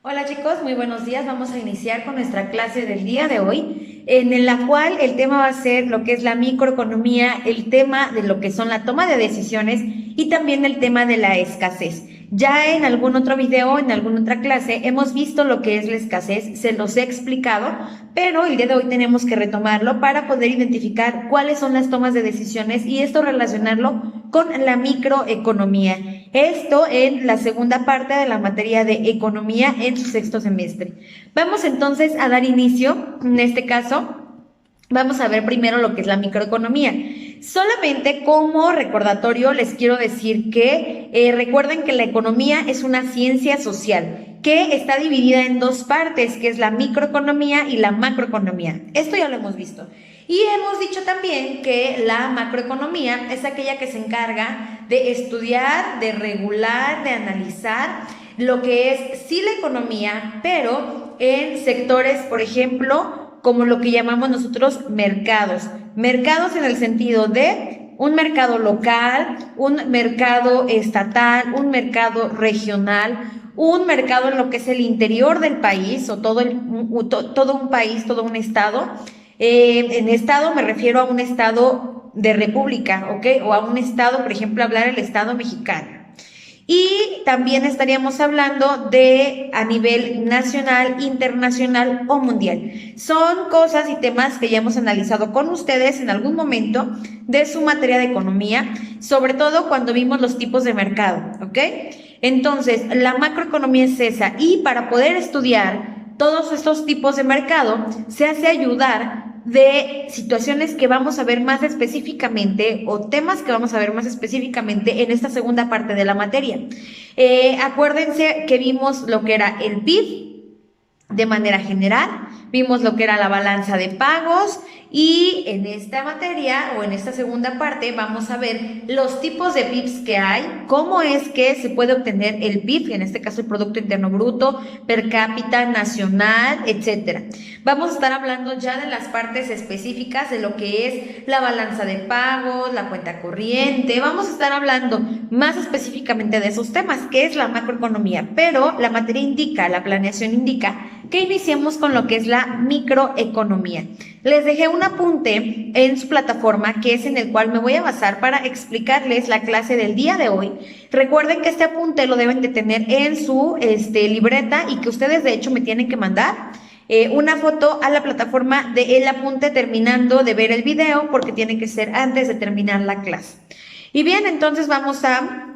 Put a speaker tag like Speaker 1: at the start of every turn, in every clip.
Speaker 1: Hola chicos, muy buenos días. Vamos a iniciar con nuestra clase del día de hoy, en la cual el tema va a ser lo que es la microeconomía, el tema de lo que son la toma de decisiones y también el tema de la escasez. Ya en algún otro video, en alguna otra clase, hemos visto lo que es la escasez, se los he explicado, pero el día de hoy tenemos que retomarlo para poder identificar cuáles son las tomas de decisiones y esto relacionarlo con la microeconomía. Esto en la segunda parte de la materia de economía en su sexto semestre. Vamos entonces a dar inicio, en este caso, vamos a ver primero lo que es la microeconomía. Solamente como recordatorio les quiero decir que recuerden que la economía es una ciencia social que está dividida en dos partes, que es la microeconomía y la macroeconomía. Esto ya lo hemos visto. Y hemos dicho también que la macroeconomía es aquella que se encarga de estudiar, de regular, de analizar lo que es sí la economía, pero en sectores, por ejemplo, como lo que llamamos nosotros mercados. Mercados en el sentido de un mercado local, un mercado estatal, un mercado regional, un mercado en lo que es el interior del país o todo un país, todo un estado. En estado me refiero a un estado de república, ¿ok? O a un estado, por ejemplo, hablar el estado mexicano. Y también estaríamos hablando de a nivel nacional, internacional o mundial. Son cosas y temas que ya hemos analizado con ustedes en algún momento de su materia de economía, sobre todo cuando vimos los tipos de mercado, ¿ok? Entonces, la macroeconomía es esa y para poder estudiar todos estos tipos de mercado se hace ayudar de situaciones que vamos a ver más específicamente o temas que vamos a ver más específicamente en esta segunda parte de la materia. Acuérdense que vimos lo que era el PIB de manera general, vimos lo que era la balanza de pagos y en esta materia o en esta segunda parte vamos a ver los tipos de PIBs que hay, cómo es que se puede obtener el PIB, en este caso el Producto Interno Bruto, per cápita, nacional, etcétera. Vamos a estar hablando ya de las partes específicas de lo que es la balanza de pagos, la cuenta corriente, vamos a estar hablando más específicamente de esos temas, que es la macroeconomía, pero la materia indica, la planeación indica que iniciemos con lo que es la microeconomía. Les dejé un apunte en su plataforma que es en el cual me voy a basar para explicarles la clase del día de hoy. Recuerden que este apunte lo deben de tener en su libreta y que ustedes de hecho me tienen que mandar una foto a la plataforma del apunte terminando de ver el video porque tiene que ser antes de terminar la clase. Y bien, entonces vamos a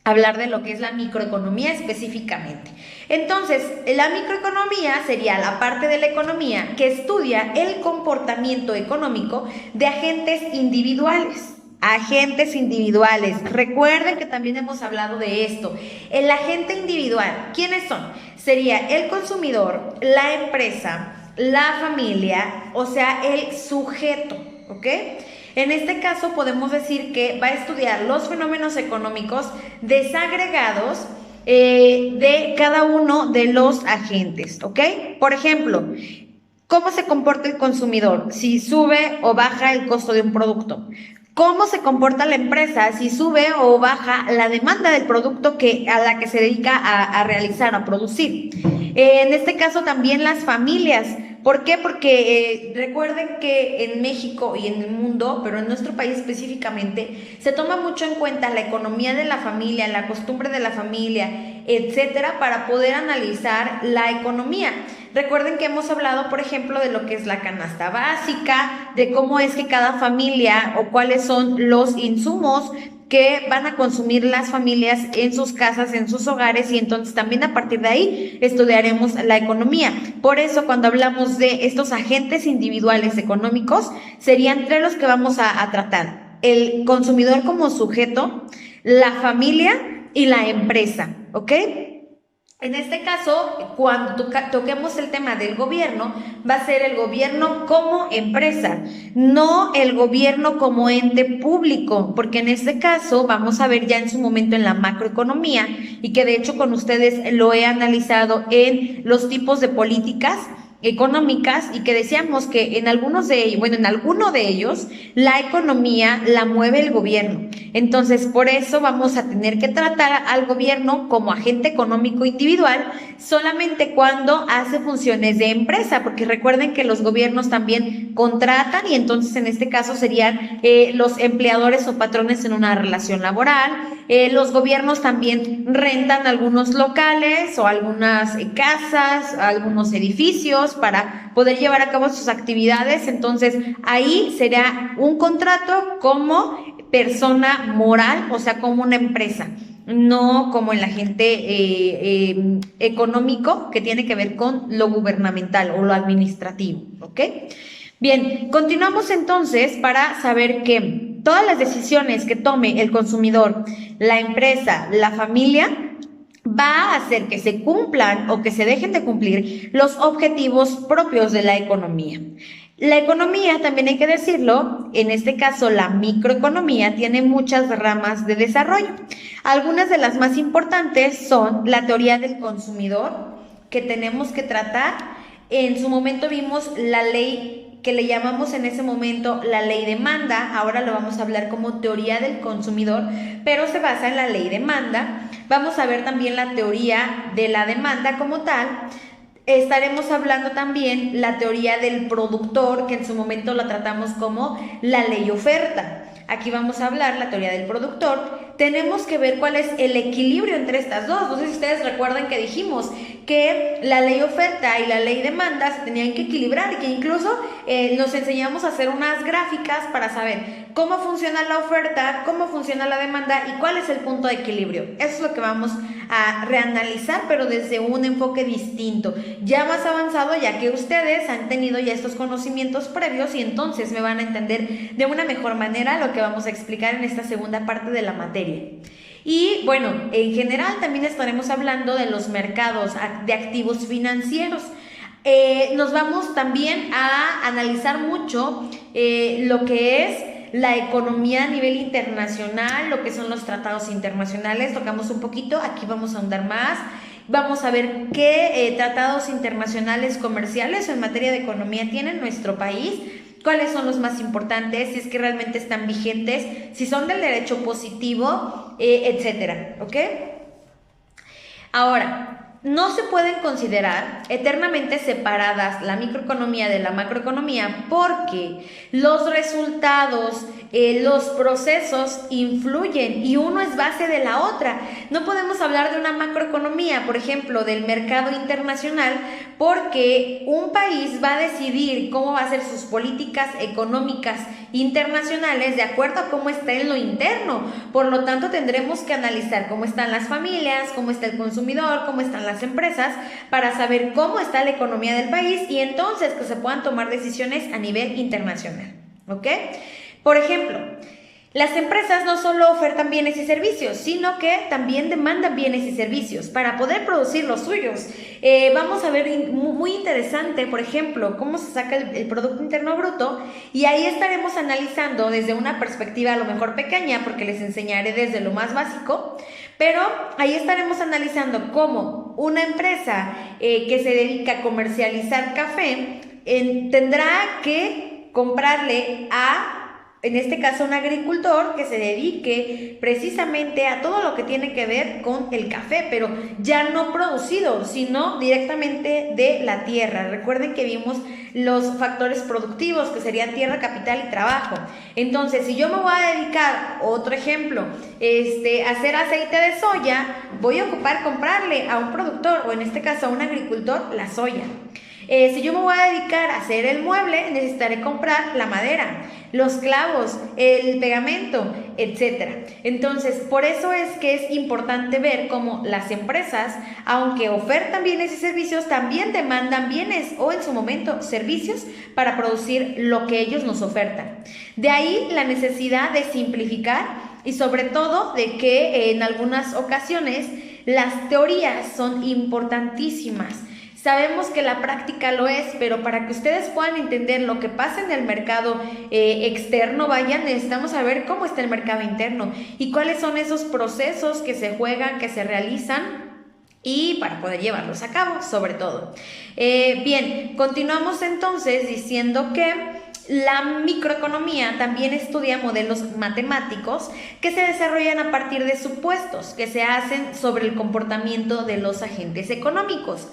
Speaker 1: hablar de lo que es la microeconomía específicamente. Entonces, la microeconomía sería la parte de la economía que estudia el comportamiento económico de agentes individuales. Agentes individuales. Recuerden que también hemos hablado de esto. El agente individual, ¿quiénes son? Sería el consumidor, la empresa, la familia, o sea, el sujeto, ¿ok? En este caso podemos decir que va a estudiar los fenómenos económicos desagregados de cada uno de los agentes, ¿ok? Por ejemplo, ¿cómo se comporta el consumidor? Si sube o baja el costo de un producto. ¿Cómo se comporta la empresa si sube o baja la demanda del producto a la que se dedica a realizar, a producir? En este caso también las familias. ¿Por qué? Porque recuerden que en México y en el mundo, pero en nuestro país específicamente, se toma mucho en cuenta la economía de la familia, la costumbre de la familia, etcétera, para poder analizar la economía. Recuerden que hemos hablado, por ejemplo, de lo que es la canasta básica, de cómo es que cada familia o cuáles son los insumos que van a consumir las familias en sus casas, en sus hogares, y entonces también a partir de ahí estudiaremos la economía. Por eso cuando hablamos de estos agentes individuales económicos, serían entre los que vamos a tratar: el consumidor como sujeto, la familia y la empresa, ¿ok? En este caso, cuando toquemos el tema del gobierno, va a ser el gobierno como empresa, no el gobierno como ente público, porque en este caso vamos a ver ya en su momento en la macroeconomía, y que de hecho con ustedes lo he analizado en los tipos de políticas. económicas y que decíamos que en algunos de ellos, bueno, en alguno de ellos, la economía la mueve el gobierno. Entonces, por eso vamos a tener que tratar al gobierno como agente económico individual solamente cuando hace funciones de empresa, porque recuerden que los gobiernos también contratan y entonces en este caso serían los empleadores o patrones en una relación laboral. Los gobiernos también rentan algunos locales o algunas casas, algunos edificios para poder llevar a cabo sus actividades. Entonces, ahí será un contrato como persona moral, o sea, como una empresa, no como el agente económico que tiene que ver con lo gubernamental o lo administrativo, ¿ok? Bien, continuamos entonces para saber que todas las decisiones que tome el consumidor, la empresa, la familia, va a hacer que se cumplan o que se dejen de cumplir los objetivos propios de la economía. La economía, también hay que decirlo, en este caso la microeconomía, tiene muchas ramas de desarrollo. Algunas de las más importantes son la teoría del consumidor, que tenemos que tratar. En su momento vimos la ley que le llamamos en ese momento la ley demanda, ahora lo vamos a hablar como teoría del consumidor, pero se basa en la ley demanda. Vamos a ver también la teoría de la demanda como tal. Estaremos hablando también la teoría del productor, que en su momento la tratamos como la ley oferta. Aquí vamos a hablar la teoría del productor. Tenemos que ver cuál es el equilibrio entre estas dos. No sé si ustedes recuerdan que dijimos que la ley oferta y la ley demanda se tenían que equilibrar y que incluso nos enseñamos a hacer unas gráficas para saber cómo funciona la oferta, cómo funciona la demanda y cuál es el punto de equilibrio. Eso es lo que vamos a reanalizar, pero desde un enfoque distinto, ya más avanzado, ya que ustedes han tenido ya estos conocimientos previos y entonces me van a entender de una mejor manera lo que vamos a explicar en esta segunda parte de la materia. Y bueno, en general también estaremos hablando de los mercados de activos financieros. Nos vamos también a analizar mucho lo que es la economía a nivel internacional, lo que son los tratados internacionales, tocamos un poquito, aquí vamos a ahondar más. Vamos a ver qué tratados internacionales comerciales en materia de economía tiene nuestro país, cuáles son los más importantes, si es que realmente están vigentes, si son del derecho positivo, etcétera, ¿ok? Ahora, no se pueden considerar eternamente separadas la microeconomía de la macroeconomía porque los resultados, los procesos influyen y uno es base de la otra. No podemos hablar de una macroeconomía, por ejemplo, del mercado internacional, porque un país va a decidir cómo va a ser sus políticas económicas internacionales de acuerdo a cómo está en lo interno. Por lo tanto, tendremos que analizar cómo están las familias, cómo está el consumidor, cómo están las empresas, para saber cómo está la economía del país y entonces que se puedan tomar decisiones a nivel internacional, ¿ok? Por ejemplo, las empresas no solo ofertan bienes y servicios, sino que también demandan bienes y servicios para poder producir los suyos. Vamos a ver muy interesante, por ejemplo, cómo se saca el Producto Interno Bruto, y ahí estaremos analizando desde una perspectiva a lo mejor pequeña, porque les enseñaré desde lo más básico, pero ahí estaremos analizando cómo una empresa que se dedica a comercializar café tendrá que comprarle en este caso, un agricultor que se dedique precisamente a todo lo que tiene que ver con el café, pero ya no producido, sino directamente de la tierra. Recuerden que vimos los factores productivos, que serían tierra, capital y trabajo. Entonces, si yo me voy a dedicar, otro ejemplo, a hacer aceite de soya, voy a ocupar comprarle a un productor, o en este caso a un agricultor, la soya. Si yo me voy a dedicar a hacer el mueble, necesitaré comprar la madera, los clavos, el pegamento, etc. Entonces, por eso es que es importante ver cómo las empresas, aunque ofertan bienes y servicios, también demandan bienes o en su momento servicios para producir lo que ellos nos ofertan. De ahí la necesidad de simplificar y sobre todo de que en algunas ocasiones las teorías son importantísimas. Sabemos que la práctica lo es, pero para que ustedes puedan entender lo que pasa en el mercado externo, necesitamos saber cómo está el mercado interno y cuáles son esos procesos que se juegan, que se realizan y para poder llevarlos a cabo, sobre todo. Bien, continuamos entonces diciendo que la microeconomía también estudia modelos matemáticos que se desarrollan a partir de supuestos que se hacen sobre el comportamiento de los agentes económicos.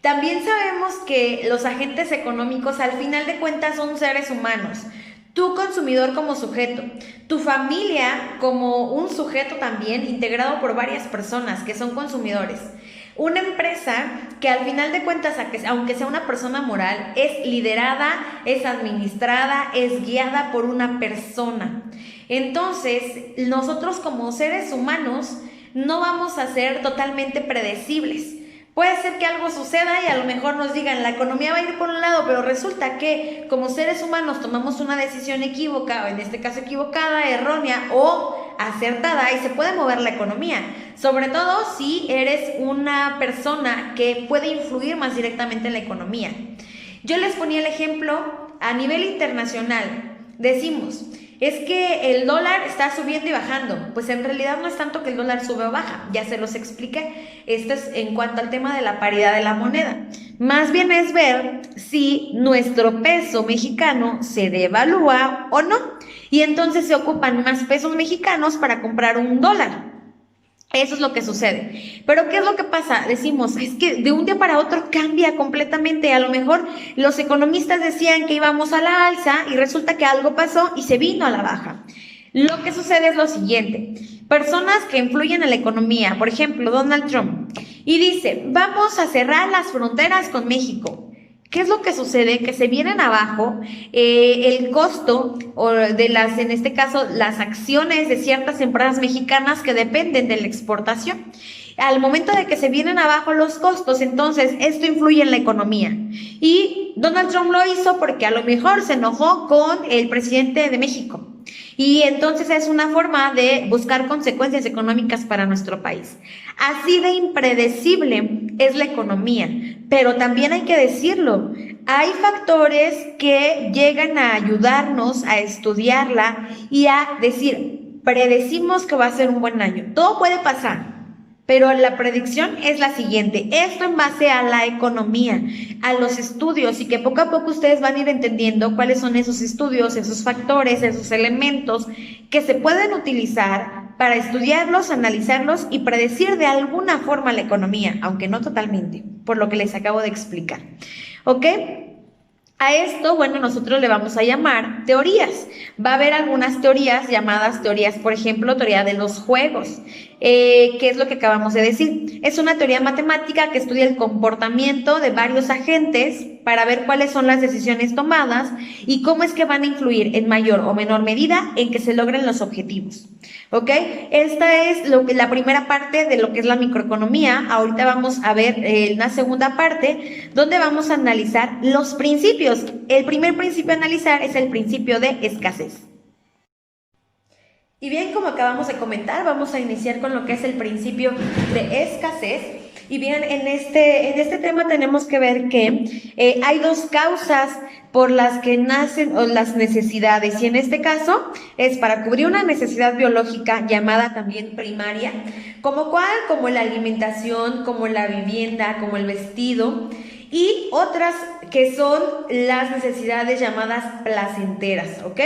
Speaker 1: También sabemos que los agentes económicos al final de cuentas son seres humanos. Tu consumidor como sujeto, tu familia como un sujeto también integrado por varias personas que son consumidores. Una empresa que al final de cuentas, aunque sea una persona moral, es liderada, es administrada, es guiada por una persona. Entonces, nosotros como seres humanos no vamos a ser totalmente predecibles. Puede ser que algo suceda y a lo mejor nos digan la economía va a ir por un lado, pero resulta que como seres humanos tomamos una decisión equívoca, o en este caso equivocada, errónea o acertada, y se puede mover la economía, sobre todo si eres una persona que puede influir más directamente en la economía. Yo les ponía el ejemplo a nivel internacional. Decimos, es que el dólar está subiendo y bajando. Pues en realidad no es tanto que el dólar sube o baja, ya se los expliqué. Esto es en cuanto al tema de la paridad de la moneda. Más bien es ver si nuestro peso mexicano se devalúa o no. Y entonces se ocupan más pesos mexicanos para comprar un dólar. Eso es lo que sucede. Pero ¿qué es lo que pasa? Decimos, es que de un día para otro cambia completamente. A lo mejor los economistas decían que íbamos a la alza y resulta que algo pasó y se vino a la baja. Lo que sucede es lo siguiente. Personas que influyen en la economía, por ejemplo, Donald Trump, y dice, vamos a cerrar las fronteras con México. ¿Qué es lo que sucede? Que se vienen abajo el costo de las, en este caso, las acciones de ciertas empresas mexicanas que dependen de la exportación. Al momento de que se vienen abajo los costos, entonces esto influye en la economía. Y Donald Trump lo hizo porque a lo mejor se enojó con el presidente de México. Y entonces es una forma de buscar consecuencias económicas para nuestro país. Así de impredecible es la economía, pero también hay que decirlo, hay factores que llegan a ayudarnos a estudiarla y a decir, predecimos que va a ser un buen año. Todo puede pasar. Pero la predicción es la siguiente, esto en base a la economía, a los estudios, y que poco a poco ustedes van a ir entendiendo cuáles son esos estudios, esos factores, esos elementos que se pueden utilizar para estudiarlos, analizarlos y predecir de alguna forma la economía, aunque no totalmente, por lo que les acabo de explicar. ¿Ok? A esto, bueno, nosotros le vamos a llamar teorías. Va a haber algunas teorías llamadas teorías, por ejemplo, teoría de los juegos. ¿Qué es lo que acabamos de decir? Es una teoría matemática que estudia el comportamiento de varios agentes para ver cuáles son las decisiones tomadas y cómo es que van a influir en mayor o menor medida en que se logren los objetivos. ¿Ok? Esta es la primera parte de lo que es la microeconomía. Ahorita vamos a ver una segunda parte donde vamos a analizar los principios. El primer principio a analizar es el principio de escasez. Y bien, como acabamos de comentar, vamos a iniciar con lo que es el principio de escasez. Y bien, en este tema tenemos que ver que hay dos causas por las que nacen las necesidades, y en este caso es para cubrir una necesidad biológica llamada también primaria, como la alimentación, como la vivienda, como el vestido, y otras que son las necesidades llamadas placenteras, ¿ok?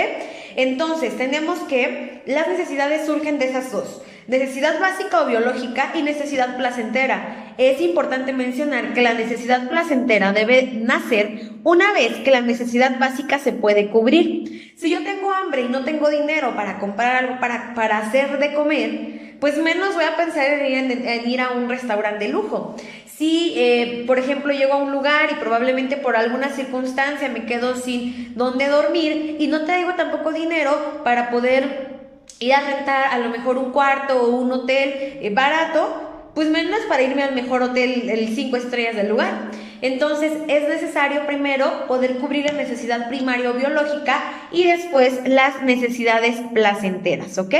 Speaker 1: Entonces, tenemos que las necesidades surgen de esas dos, necesidad básica o biológica y necesidad placentera. Es importante mencionar que la necesidad placentera debe nacer una vez que la necesidad básica se puede cubrir. Si yo tengo hambre y no tengo dinero para comprar algo para hacer de comer, pues menos voy a pensar en ir a un restaurante de lujo. Si, por ejemplo, llego a un lugar y probablemente por alguna circunstancia me quedo sin dónde dormir y no traigo tampoco dinero para poder ir a rentar a lo mejor un cuarto o un hotel barato, pues menos para irme al mejor hotel, el 5 estrellas del lugar. Entonces es necesario primero poder cubrir la necesidad primaria o biológica y después las necesidades placenteras, ¿ok?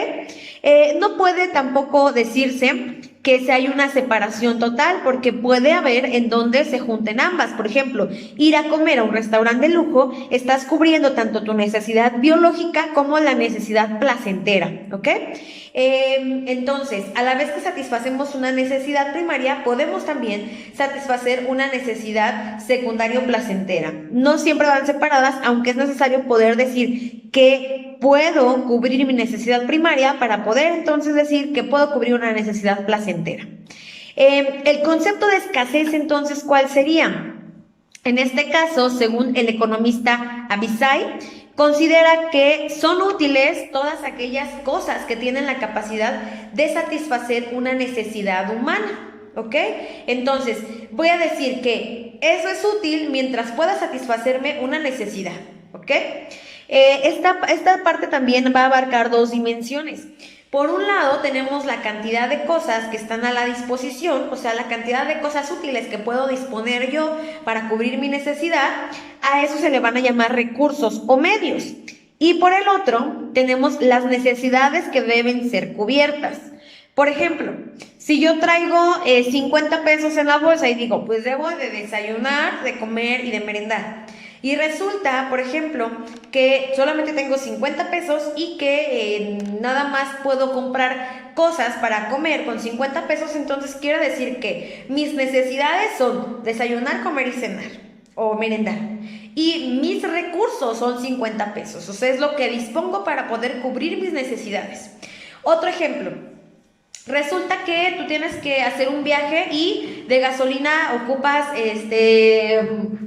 Speaker 1: No puede tampoco decirse que si hay una separación total, porque puede haber en donde se junten ambas. Por ejemplo, ir a comer a un restaurante de lujo, estás cubriendo tanto tu necesidad biológica como la necesidad placentera, ¿ok? Entonces, a la vez que satisfacemos una necesidad primaria, podemos también satisfacer una necesidad secundaria o placentera. No siempre van separadas, aunque es necesario poder decir que puedo cubrir mi necesidad primaria para poder entonces decir que puedo cubrir una necesidad placentera. El concepto de escasez, entonces, ¿cuál sería? En este caso, según el economista Abisai, considera que son útiles todas aquellas cosas que tienen la capacidad de satisfacer una necesidad humana, ¿ok? Entonces, voy a decir que eso es útil mientras pueda satisfacerme una necesidad, ¿ok? Esta parte también va a abarcar dos dimensiones. Por un lado, tenemos la cantidad de cosas que están a la disposición, o sea, la cantidad de cosas útiles que puedo disponer yo para cubrir mi necesidad. A eso se le van a llamar recursos o medios. Y por el otro, tenemos las necesidades que deben ser cubiertas. Por ejemplo, si yo traigo 50 pesos en la bolsa y digo, pues debo de desayunar, de comer y de merendar. Y resulta, por ejemplo, que solamente tengo 50 pesos y que nada más puedo comprar cosas para comer con 50 pesos, entonces quiero decir que mis necesidades son desayunar, comer y cenar o merendar. Y mis recursos son 50 pesos, o sea, es lo que dispongo para poder cubrir mis necesidades. Otro ejemplo. Resulta que tú tienes que hacer un viaje y de gasolina ocupas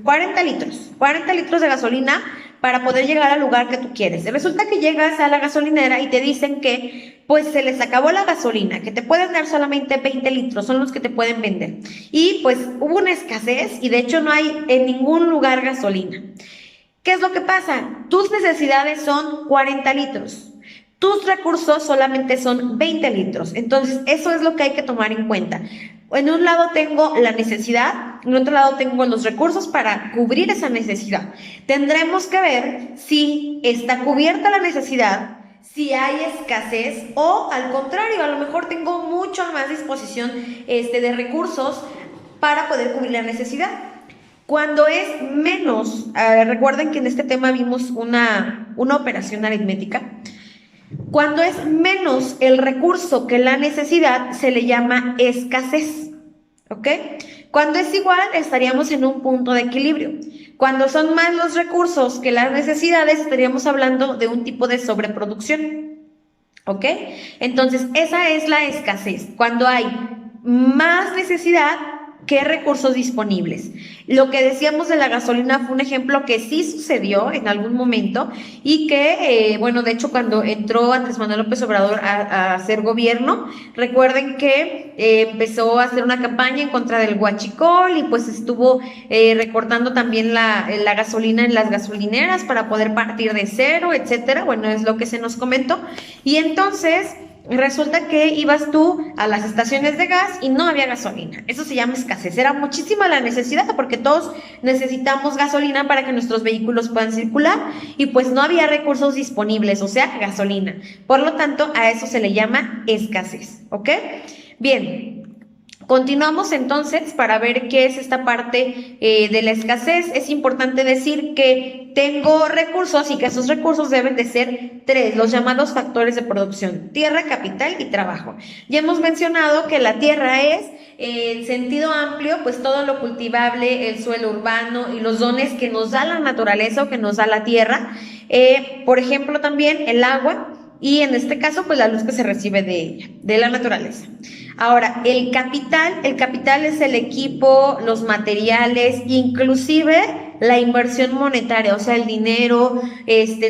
Speaker 1: 40 litros de gasolina para poder llegar al lugar que tú quieres. Resulta que llegas a la gasolinera y te dicen que pues se les acabó la gasolina, que te pueden dar solamente 20 litros, son los que te pueden vender. Y pues hubo una escasez y de hecho no hay en ningún lugar gasolina. ¿Qué es lo que pasa? Tus necesidades son 40 litros. Tus recursos solamente son 20 litros. Entonces, eso es lo que hay que tomar en cuenta. En un lado tengo la necesidad, en otro lado tengo los recursos para cubrir esa necesidad. Tendremos que ver si está cubierta la necesidad, si hay escasez o al contrario, a lo mejor tengo mucho más disposición de recursos para poder cubrir la necesidad. Cuando es menos, recuerden que en este tema vimos una operación aritmética. Cuando es menos el recurso que la necesidad, se le llama escasez, ¿ok? Cuando es igual, estaríamos en un punto de equilibrio. Cuando son más los recursos que las necesidades, estaríamos hablando de un tipo de sobreproducción, ¿ok? Entonces, esa es la escasez, cuando hay más necesidad que recursos disponibles. Lo que decíamos de la gasolina fue un ejemplo que sí sucedió en algún momento y que, bueno, de hecho cuando entró Andrés Manuel López Obrador a hacer gobierno, recuerden que empezó a hacer una campaña en contra del huachicol y pues estuvo recortando también la gasolina en las gasolineras para poder partir de cero, etcétera. Bueno, es lo que se nos comentó. Y entonces resulta que ibas tú a las estaciones de gas y no había gasolina. Eso se llama escasez. Era muchísima la necesidad porque todos necesitamos gasolina para que nuestros vehículos puedan circular y pues no había recursos disponibles, o sea, gasolina. Por lo tanto, a eso se le llama escasez, ¿ok? Bien. Continuamos entonces para ver qué es esta parte de la escasez. Es importante decir que tengo recursos y que esos recursos deben de ser tres, los llamados factores de producción: tierra, capital y trabajo. Ya hemos mencionado que la tierra es, en sentido amplio, pues todo lo cultivable, el suelo urbano y los dones que nos da la naturaleza o que nos da la tierra. Por ejemplo, también el agua y en este caso, pues la luz que se recibe de ella, de la naturaleza. Ahora, el capital es el equipo, los materiales, inclusive la inversión monetaria, o sea, el dinero,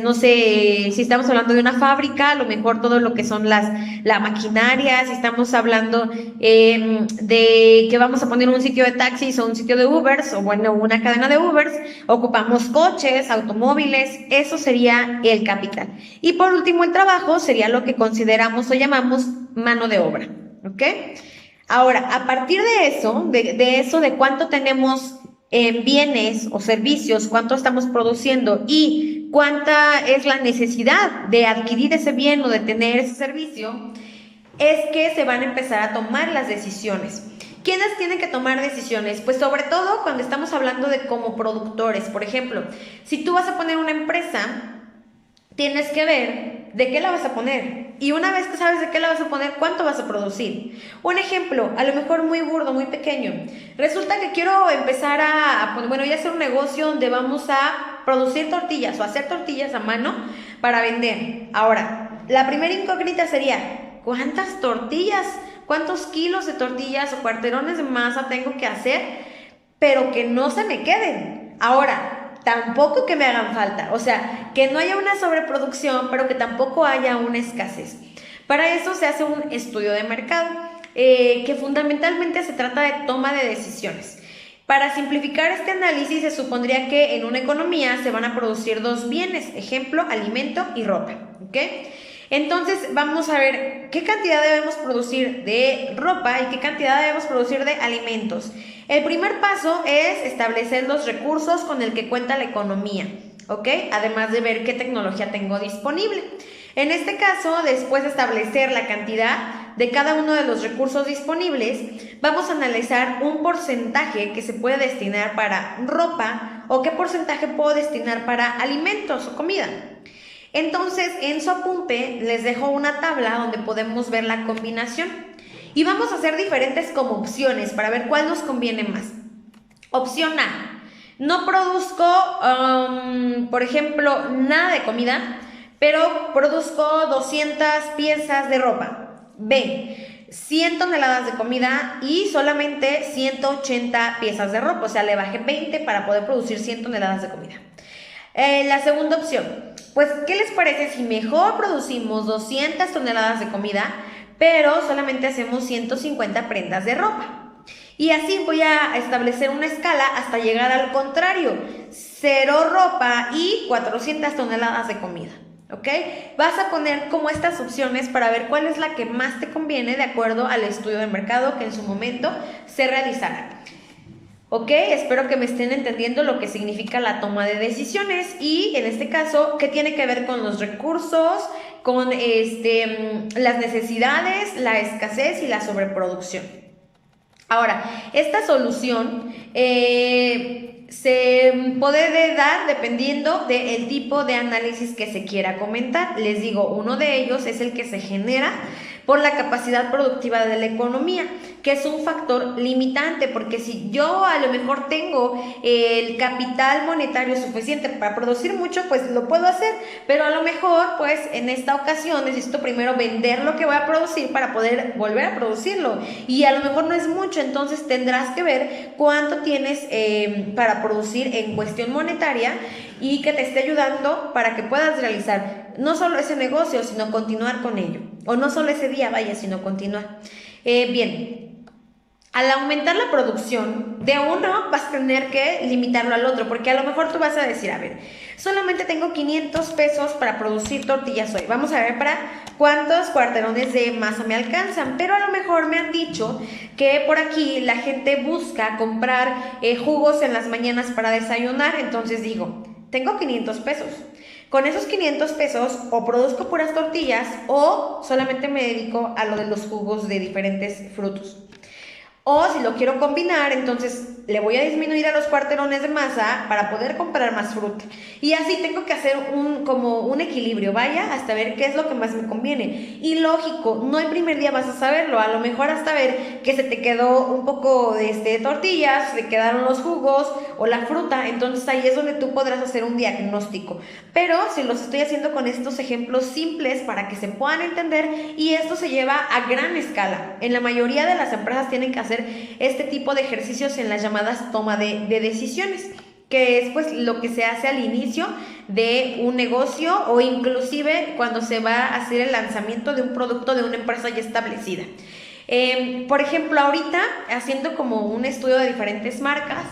Speaker 1: no sé, si estamos hablando de una fábrica, a lo mejor todo lo que son la maquinaria, si estamos hablando de que vamos a poner un sitio de taxis o un sitio de Ubers, o bueno, una cadena de Ubers, ocupamos coches, automóviles, eso sería el capital. Y por último, el trabajo sería lo que consideramos o llamamos mano de obra. ¿Ok? Ahora, a partir de eso, de cuánto tenemos en bienes o servicios, cuánto estamos produciendo y cuánta es la necesidad de adquirir ese bien o de tener ese servicio, es que se van a empezar a tomar las decisiones. ¿Quiénes tienen que tomar decisiones? Pues sobre todo cuando estamos hablando de como productores. Por ejemplo, si tú vas a poner una empresa, tienes que ver de qué la vas a poner. Y una vez que sabes de qué la vas a poner, ¿cuánto vas a producir? Un ejemplo, a lo mejor muy burdo, muy pequeño. Resulta que quiero empezar voy a hacer un negocio donde vamos a producir tortillas o hacer tortillas a mano para vender. Ahora, la primera incógnita sería, ¿cuántas tortillas? ¿Cuántos kilos de tortillas o cuarterones de masa tengo que hacer? Pero que no se me queden. Ahora, tampoco que me hagan falta. O sea, que no haya una sobreproducción, pero que tampoco haya una escasez. Para eso se hace un estudio de mercado, que fundamentalmente se trata de toma de decisiones. Para simplificar este análisis, se supondría que en una economía se van a producir dos bienes, ejemplo, alimento y ropa, ¿ok? Entonces vamos a ver qué cantidad debemos producir de ropa y qué cantidad debemos producir de alimentos. El primer paso es establecer los recursos con el que cuenta la economía, ¿ok? Además de ver qué tecnología tengo disponible. En este caso, después de establecer la cantidad de cada uno de los recursos disponibles, vamos a analizar un porcentaje que se puede destinar para ropa o qué porcentaje puedo destinar para alimentos o comida. Entonces, en su apunte les dejo una tabla donde podemos ver la combinación y vamos a hacer diferentes como opciones para ver cuál nos conviene más. Opción A, no produzco, por ejemplo, nada de comida, pero produzco 200 piezas de ropa. B, 100 toneladas de comida y solamente 180 piezas de ropa, o sea, le bajé 20 para poder producir 100 toneladas de comida. La segunda opción, pues, ¿qué les parece si mejor producimos 200 toneladas de comida, pero solamente hacemos 150 prendas de ropa? Y así voy a establecer una escala hasta llegar al contrario, 0 ropa y 400 toneladas de comida, ¿ok? Vas a poner como estas opciones para ver cuál es la que más te conviene de acuerdo al estudio de mercado que en su momento se realizará. Ok, espero que me estén entendiendo lo que significa la toma de decisiones y en este caso, ¿qué tiene que ver con los recursos, con las necesidades, la escasez y la sobreproducción? Ahora, esta solución se puede dar dependiendo del tipo de análisis que se quiera comentar. Les digo, uno de ellos es el que se genera por la capacidad productiva de la economía, que es un factor limitante, porque si yo a lo mejor tengo el capital monetario suficiente para producir mucho, pues lo puedo hacer, pero a lo mejor pues en esta ocasión necesito primero vender lo que voy a producir para poder volver a producirlo, y a lo mejor no es mucho, entonces tendrás que ver cuánto tienes para producir en cuestión monetaria y que te esté ayudando para que puedas realizar no solo ese negocio, sino continuar con ello, o no solo ese día, sino continuar. Bien, al aumentar la producción de uno vas a tener que limitarlo al otro, porque a lo mejor tú vas a decir, a ver, solamente tengo 500 pesos para producir tortillas hoy, vamos a ver para cuántos cuarterones de masa me alcanzan, pero a lo mejor me han dicho que por aquí la gente busca comprar jugos en las mañanas para desayunar, entonces digo, tengo 500 pesos. Con esos 500 pesos o produzco puras tortillas o solamente me dedico a lo de los jugos de diferentes frutos. O si lo quiero combinar, entonces le voy a disminuir a los cuarterones de masa para poder comprar más fruta. Y así tengo que hacer como un equilibrio, hasta ver qué es lo que más me conviene. Y lógico, no el primer día vas a saberlo, a lo mejor hasta ver que se te quedó un poco de tortillas, se quedaron los jugos o la fruta, entonces ahí es donde tú podrás hacer un diagnóstico. Pero si los estoy haciendo con estos ejemplos simples para que se puedan entender, y esto se lleva a gran escala. En la mayoría de las empresas tienen que hacer este tipo de ejercicios en las llamadas toma de decisiones, que es pues lo que se hace al inicio de un negocio o inclusive cuando se va a hacer el lanzamiento de un producto de una empresa ya establecida. Por ejemplo, ahorita haciendo como un estudio de diferentes marcas,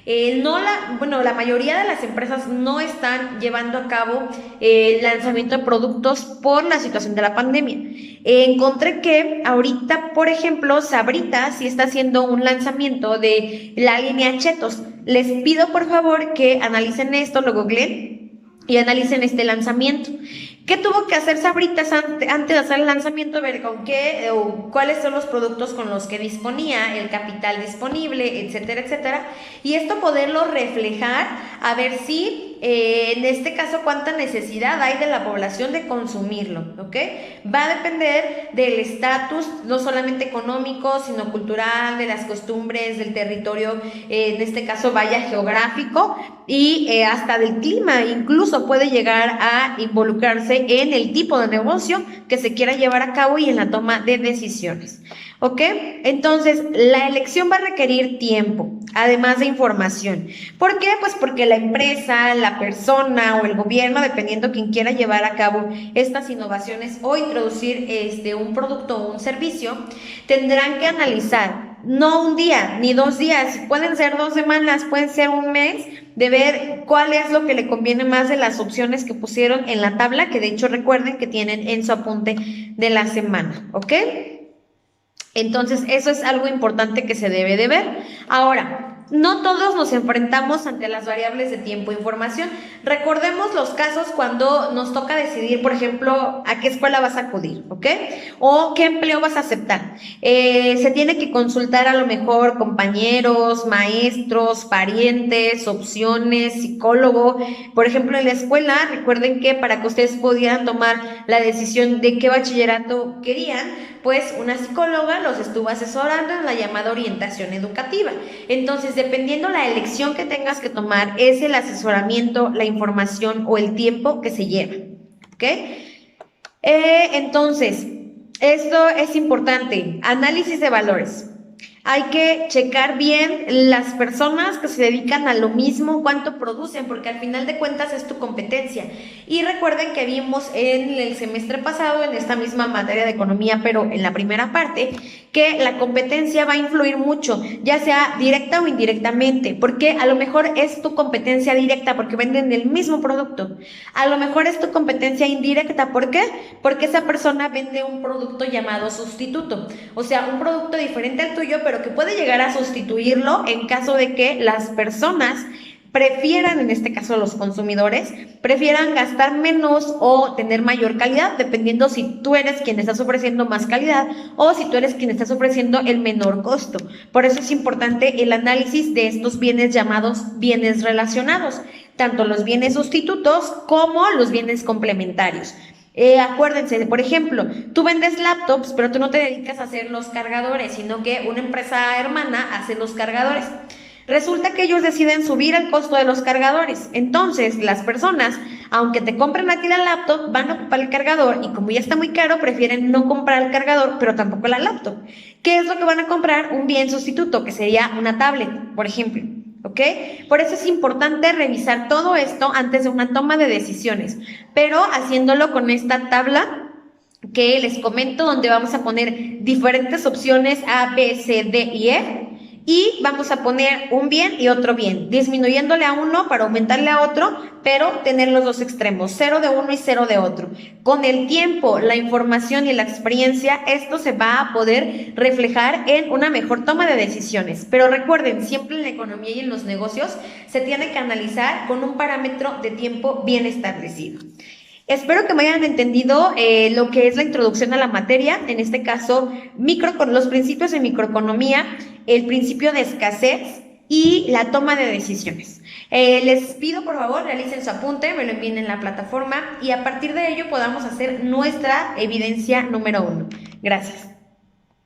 Speaker 1: la mayoría de las empresas no están llevando a cabo el lanzamiento de productos por la situación de la pandemia. Encontré que ahorita, por ejemplo, Sabritas sí está haciendo un lanzamiento de la línea Chetos. Les pido por favor que analicen esto, lo googleen y analicen este lanzamiento. ¿Qué tuvo que hacer Sabritas antes de hacer el lanzamiento? Ver con qué o cuáles son los productos con los que disponía, el capital disponible, etcétera, etcétera. Y esto poderlo reflejar, a ver si en este caso cuánta necesidad hay de la población de consumirlo, ¿ok? Va a depender del estatus, no solamente económico, sino cultural, de las costumbres, del territorio, en este caso vaya geográfico, y hasta del clima, incluso puede llegar a involucrarse en el tipo de negocio que se quiera llevar a cabo y en la toma de decisiones. ¿Ok? Entonces, la elección va a requerir tiempo, además de información. ¿Por qué? Pues porque la empresa, la persona o el gobierno, dependiendo quién quiera llevar a cabo estas innovaciones o introducir un producto o un servicio, tendrán que analizar, no un día ni 2 días, pueden ser 2 semanas, pueden ser un mes, de ver cuál es lo que le conviene más de las opciones que pusieron en la tabla, que de hecho recuerden que tienen en su apunte de la semana, ¿ok? Entonces, eso es algo importante que se debe de ver. Ahora, no todos nos enfrentamos ante las variables de tiempo e información. Recordemos los casos cuando nos toca decidir, por ejemplo, a qué escuela vas a acudir, ¿ok? O qué empleo vas a aceptar. Se tiene que consultar a lo mejor compañeros, maestros, parientes, opciones, psicólogo. Por ejemplo, en la escuela, recuerden que para que ustedes pudieran tomar la decisión de qué bachillerato querían, pues una psicóloga los estuvo asesorando en la llamada orientación educativa. Entonces, dependiendo la elección que tengas que tomar, es el asesoramiento, la información o el tiempo que se lleva, ¿ok? Entonces, esto es importante, análisis de valores. Hay que checar bien las personas que se dedican a lo mismo, cuánto producen, porque al final de cuentas es tu competencia. Y recuerden que vimos en el semestre pasado, en esta misma materia de economía, pero en la primera parte, que la competencia va a influir mucho, ya sea directa o indirectamente, porque a lo mejor es tu competencia directa porque venden el mismo producto. A lo mejor es tu competencia indirecta, ¿por qué? Porque esa persona vende un producto llamado sustituto, o sea, un producto diferente al tuyo, pero que puede llegar a sustituirlo en caso de que las personas prefieran, en este caso los consumidores, prefieran gastar menos o tener mayor calidad, dependiendo si tú eres quien estás ofreciendo más calidad o si tú eres quien estás ofreciendo el menor costo. Por eso es importante el análisis de estos bienes llamados bienes relacionados, tanto los bienes sustitutos como los bienes complementarios. Acuérdense, por ejemplo, tú vendes laptops, pero tú no te dedicas a hacer los cargadores, sino que una empresa hermana hace los cargadores. Resulta que ellos deciden subir el costo de los cargadores. Entonces, las personas, aunque te compren a ti la laptop, van a ocupar el cargador y como ya está muy caro, prefieren no comprar el cargador, pero tampoco la laptop. ¿Qué es lo que van a comprar? Un bien sustituto, que sería una tablet, por ejemplo. ¿Ok? Por eso es importante revisar todo esto antes de una toma de decisiones, pero haciéndolo con esta tabla que les comento, donde vamos a poner diferentes opciones A, B, C, D y E, y vamos a poner un bien y otro bien, disminuyéndole a uno para aumentarle a otro, pero tener los dos extremos, 0 de uno y 0 de otro. Con el tiempo, la información y la experiencia, esto se va a poder reflejar en una mejor toma de decisiones. Pero recuerden, siempre en la economía y en los negocios se tiene que analizar con un parámetro de tiempo bien establecido. Espero que me hayan entendido lo que es la introducción a la materia, en este caso los principios de microeconomía, el principio de escasez y la toma de decisiones. Les pido por favor realicen su apunte, me lo envíen en la plataforma y a partir de ello podamos hacer nuestra evidencia número 1. Gracias.